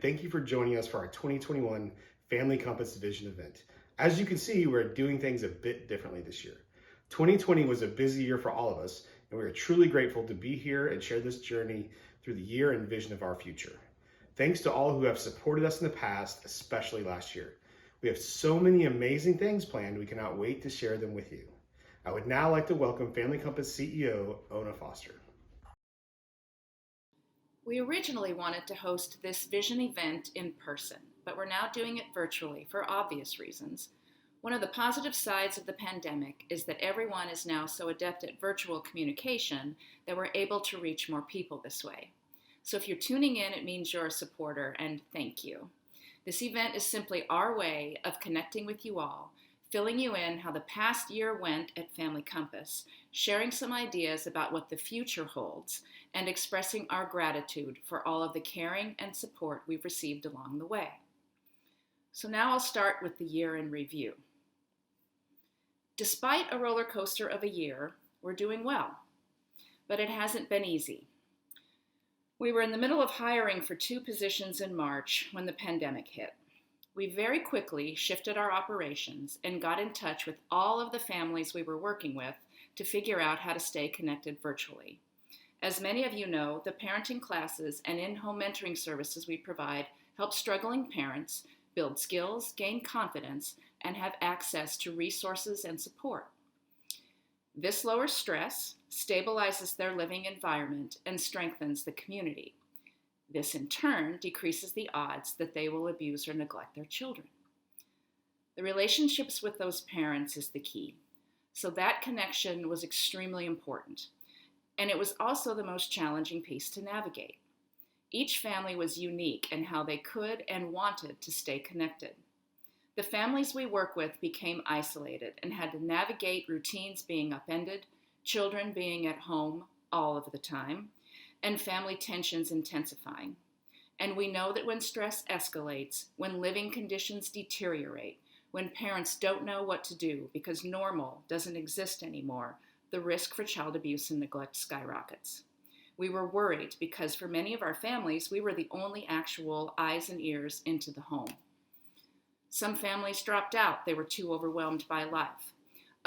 thank you for joining us for our 2021 Family Compass Vision event. As you can see, we're doing things a bit differently this year. 2020 was a busy year for all of us, and we are truly grateful to be here and share this journey through the year and vision of our future. Thanks to all who have supported us in the past, especially last year. We have so many amazing things planned, we cannot wait to share them with you. I would now like to welcome Family Compass CEO, Ona Foster. We originally wanted to host this vision event in person, but we're now doing it virtually for obvious reasons. One of the positive sides of the pandemic is that everyone is now so adept at virtual communication that we're able to reach more people this way. So if you're tuning in, it means you're a supporter, and thank you. This event is simply our way of connecting with you all, filling you in how the past year went at Family Compass, sharing some ideas about what the future holds, and expressing our gratitude for all of the caring and support we've received along the way. So now I'll start with the year in review. Despite a roller coaster of a year, we're doing well, but it hasn't been easy. We were in the middle of hiring for 2 positions in March when the pandemic hit. We very quickly shifted our operations and got in touch with all of the families we were working with to figure out how to stay connected virtually. As many of you know, the parenting classes and in-home mentoring services we provide help struggling parents build skills, gain confidence, and have access to resources and support. This lowers stress, stabilizes their living environment, and strengthens the community. This, in turn, decreases the odds that they will abuse or neglect their children. The relationships with those parents is the key. So that connection was extremely important. And it was also the most challenging piece to navigate. Each family was unique in how they could and wanted to stay connected. The families we work with became isolated and had to navigate routines being upended, children being at home all of the time, and family tensions intensifying. And we know that when stress escalates, when living conditions deteriorate, when parents don't know what to do because normal doesn't exist anymore, the risk for child abuse and neglect skyrockets. We were worried because for many of our families, we were the only actual eyes and ears into the home. Some families dropped out. They were too overwhelmed by life.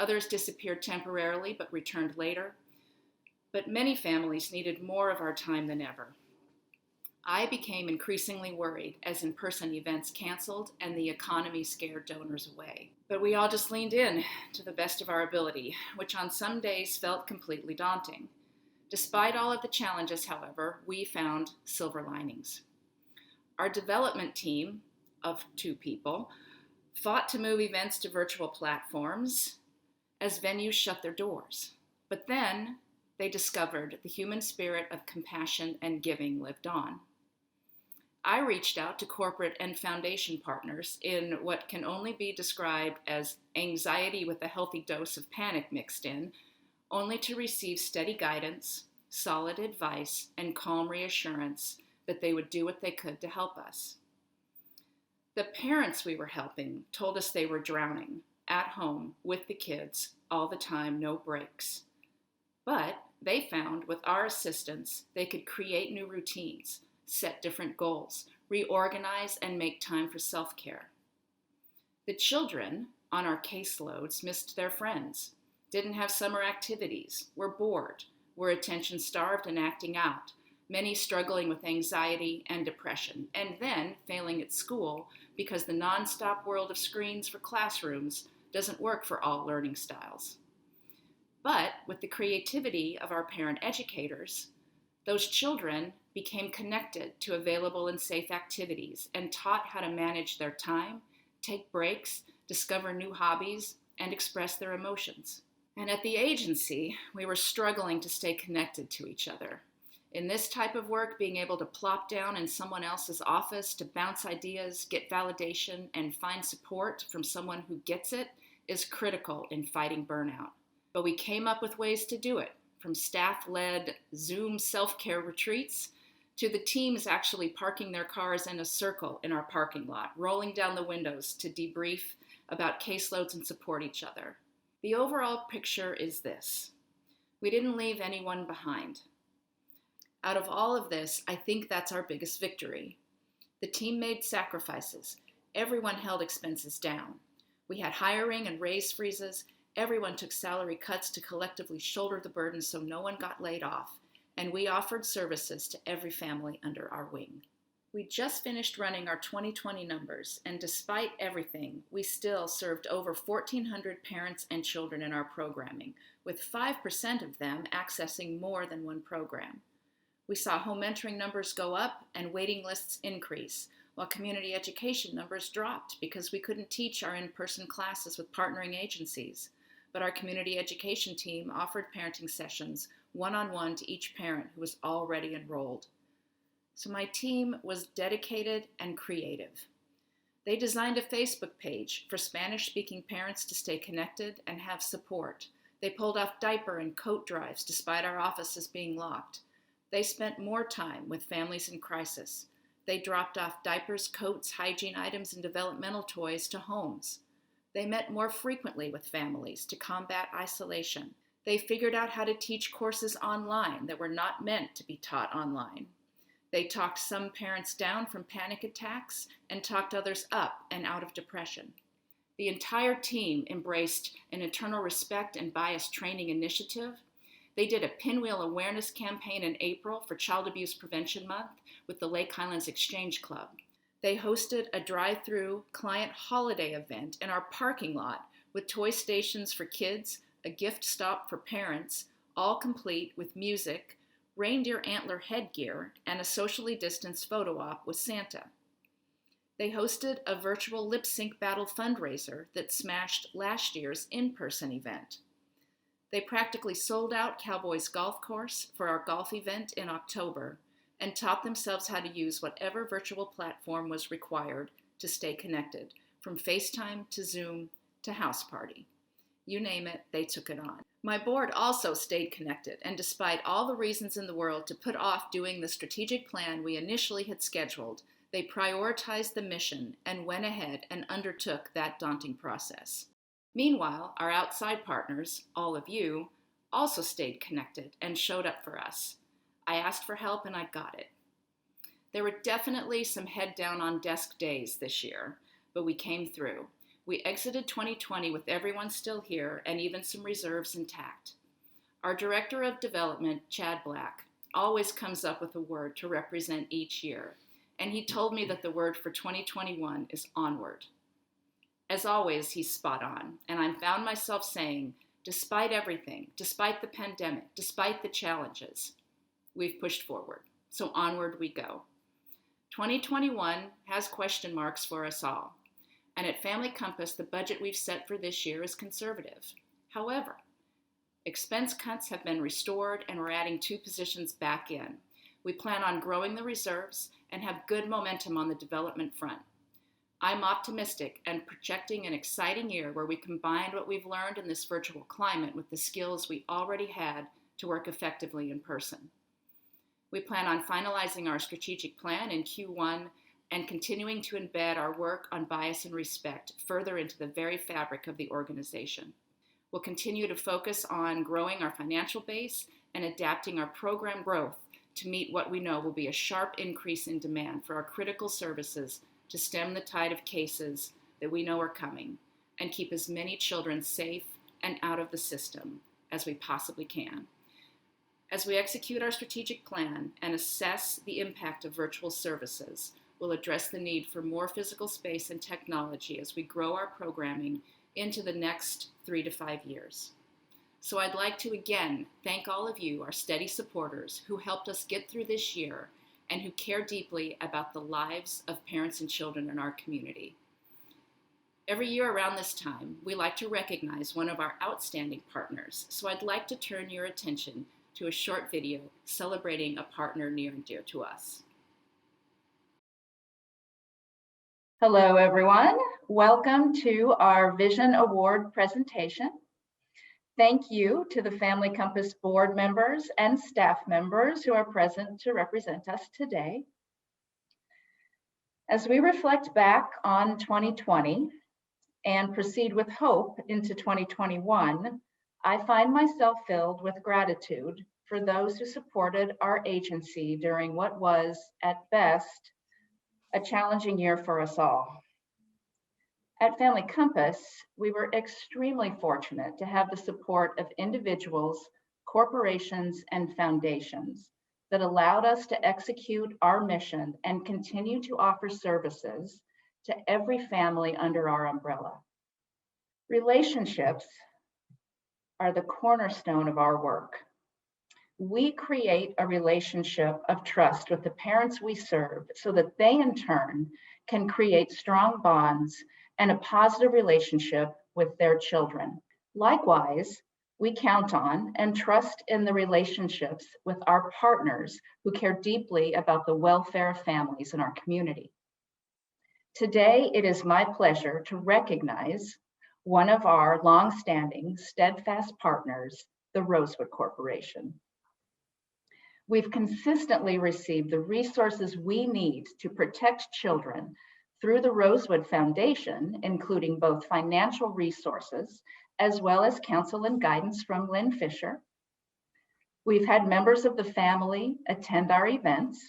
Others disappeared temporarily but returned later. But many families needed more of our time than ever. I became increasingly worried as in-person events canceled and the economy scared donors away. But we all just leaned in to the best of our ability, which on some days felt completely daunting. Despite all of the challenges, however, we found silver linings. Our development team of 2 people fought to move events to virtual platforms as venues shut their doors. But then they discovered the human spirit of compassion and giving lived on. I reached out to corporate and foundation partners in what can only be described as anxiety with a healthy dose of panic mixed in, only to receive steady guidance, solid advice, and calm reassurance that they would do what they could to help us. The parents we were helping told us they were drowning, at home, with the kids, all the time, no breaks. But they found with our assistance, they could create new routines, set different goals, reorganize, and make time for self-care. The children on our caseloads missed their friends, didn't have summer activities, were bored, were attention-starved and acting out, many struggling with anxiety and depression, and then failing at school because the nonstop world of screens for classrooms doesn't work for all learning styles. But with the creativity of our parent educators, those children became connected to available and safe activities and taught how to manage their time, take breaks, discover new hobbies, and express their emotions. And at the agency, we were struggling to stay connected to each other. In this type of work, being able to plop down in someone else's office to bounce ideas, get validation, and find support from someone who gets it is critical in fighting burnout. But we came up with ways to do it, from staff-led Zoom self-care retreats to the teams actually parking their cars in a circle in our parking lot, rolling down the windows to debrief about caseloads and support each other. The overall picture is this: we didn't leave anyone behind. Out of all of this, I think that's our biggest victory. The team made sacrifices. Everyone held expenses down. We had hiring and raise freezes. Everyone took salary cuts to collectively shoulder the burden so no one got laid off. And we offered services to every family under our wing. We just finished running our 2020 numbers, and despite everything, we still served over 1,400 parents and children in our programming, with 5% of them accessing more than one program. We saw home mentoring numbers go up and waiting lists increase, while community education numbers dropped because we couldn't teach our in-person classes with partnering agencies. But our community education team offered parenting sessions one-on-one to each parent who was already enrolled. So my team was dedicated and creative. They designed a Facebook page for Spanish-speaking parents to stay connected and have support. They pulled off diaper and coat drives despite our offices being locked. They spent more time with families in crisis. They dropped off diapers, coats, hygiene items, and developmental toys to homes. They met more frequently with families to combat isolation. They figured out how to teach courses online that were not meant to be taught online. They talked some parents down from panic attacks and talked others up and out of depression. The entire team embraced an internal respect and bias training initiative. They did a pinwheel awareness campaign in April for Child Abuse Prevention Month with the Lake Highlands Exchange Club. They hosted a drive-through client holiday event in our parking lot with toy stations for kids, a gift stop for parents, all complete with music, reindeer antler headgear, and a socially distanced photo op with Santa. They hosted a virtual lip sync battle fundraiser that smashed last year's in-person event. They practically sold out Cowboys Golf Course for our golf event in October and taught themselves how to use whatever virtual platform was required to stay connected, from FaceTime to Zoom to House Party. You name it, they took it on. My board also stayed connected, and despite all the reasons in the world to put off doing the strategic plan we initially had scheduled, they prioritized the mission and went ahead and undertook that daunting process. Meanwhile, our outside partners, all of you, also stayed connected and showed up for us. I asked for help and I got it. There were definitely some head down on desk days this year, but we came through. We exited 2020 with everyone still here and even some reserves intact. Our Director of Development, Chad Black, always comes up with a word to represent each year, and he told me that the word for 2021 is onward. As always, he's spot on, and I found myself saying, despite everything, despite the pandemic, despite the challenges, we've pushed forward, so onward we go. 2021 has question marks for us all. And at Family Compass, the budget we've set for this year is conservative. However, expense cuts have been restored and we're adding 2 positions back in. We plan on growing the reserves and have good momentum on the development front. I'm optimistic and projecting an exciting year where we combined what we've learned in this virtual climate with the skills we already had to work effectively in person. We plan on finalizing our strategic plan in Q1 and continuing to embed our work on bias and respect further into the very fabric of the organization. We'll continue to focus on growing our financial base and adapting our program growth to meet what we know will be a sharp increase in demand for our critical services to stem the tide of cases that we know are coming and keep as many children safe and out of the system as we possibly can. As we execute our strategic plan and assess the impact of virtual services, we'll address the need for more physical space and technology as we grow our programming into the next 3 to 5 years. So I'd like to again thank all of you, our steady supporters, who helped us get through this year and who care deeply about the lives of parents and children in our community. Every year around this time, we like to recognize one of our outstanding partners, so I'd like to turn your attention to a short video celebrating a partner near and dear to us. Hello, everyone. Welcome to our Vision Award presentation. Thank you to the Family Compass board members and staff members who are present to represent us today. As we reflect back on 2020 and proceed with hope into 2021, I find myself filled with gratitude for those who supported our agency during what was, at best, a challenging year for us all. At Family Compass, we were extremely fortunate to have the support of individuals, corporations, and foundations that allowed us to execute our mission and continue to offer services to every family under our umbrella. Relationships are the cornerstone of our work. We create a relationship of trust with the parents we serve so that they in turn can create strong bonds and a positive relationship with their children. Likewise, we count on and trust in the relationships with our partners who care deeply about the welfare of families in our community. Today, it is my pleasure to recognize one of our longstanding, steadfast partners, the Rosewood Corporation. We've consistently received the resources we need to protect children through the Rosewood Foundation, including both financial resources as well as counsel and guidance from Lynn Fisher. We've had members of the family attend our events,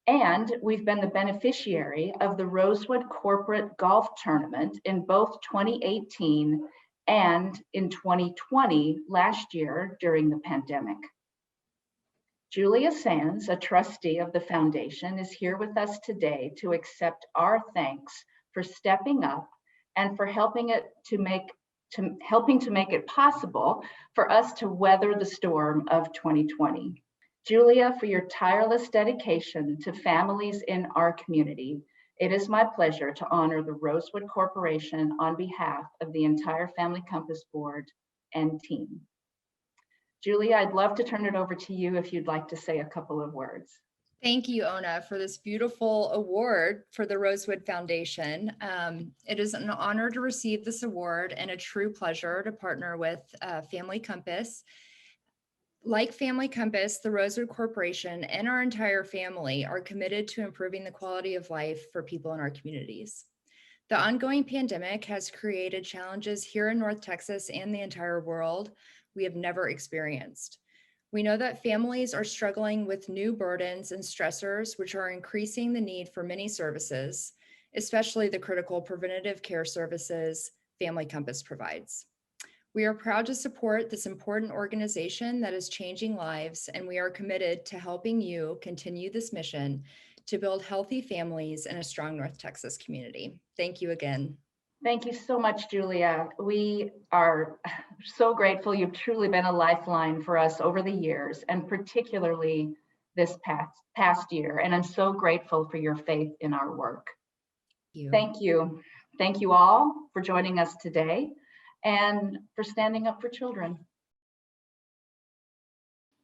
and we've been the beneficiary of the Rosewood Corporate Golf Tournament in both 2018 and in 2020, last year during the pandemic. Julia Sands, a trustee of the foundation, is here with us today to accept our thanks for stepping up and for helping to make it possible for us to weather the storm of 2020. Julia, for your tireless dedication to families in our community, it is my pleasure to honor the Rosewood Corporation on behalf of the entire Family Compass Board and team. Julia, I'd love to turn it over to you if you'd like to say a couple of words. Thank you, Ona, for this beautiful award for the Rosewood Foundation. It is an honor to receive this award and a true pleasure to partner with Family Compass. Like Family Compass, the Rosewood Corporation and our entire family are committed to improving the quality of life for people in our communities. The ongoing pandemic has created challenges here in North Texas and the entire world we have never experienced. We know that families are struggling with new burdens and stressors, which are increasing the need for many services, especially the critical preventative care services Family Compass provides. We are proud to support this important organization that is changing lives, and we are committed to helping you continue this mission to build healthy families in a strong North Texas community. Thank you again. Thank you so much, Julia. We are so grateful. You've truly been a lifeline for us over the years, and particularly this past year. And I'm so grateful for your faith in our work. Thank you. Thank you all for joining us today and for standing up for children.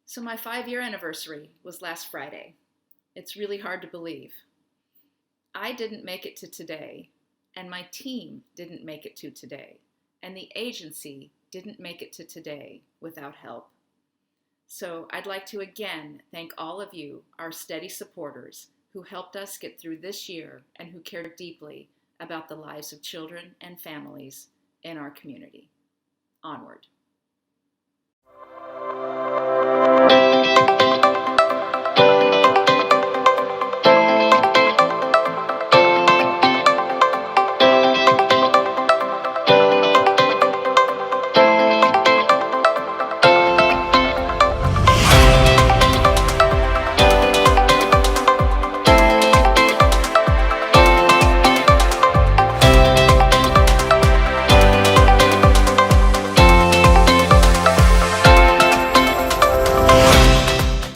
So my 5-year anniversary was last Friday. It's really hard to believe. I didn't make it to today, and my team didn't make it to today, and the agency didn't make it to today without help. So I'd like to again thank all of you, our steady supporters, who helped us get through this year and who care deeply about the lives of children and families in our community. Onward.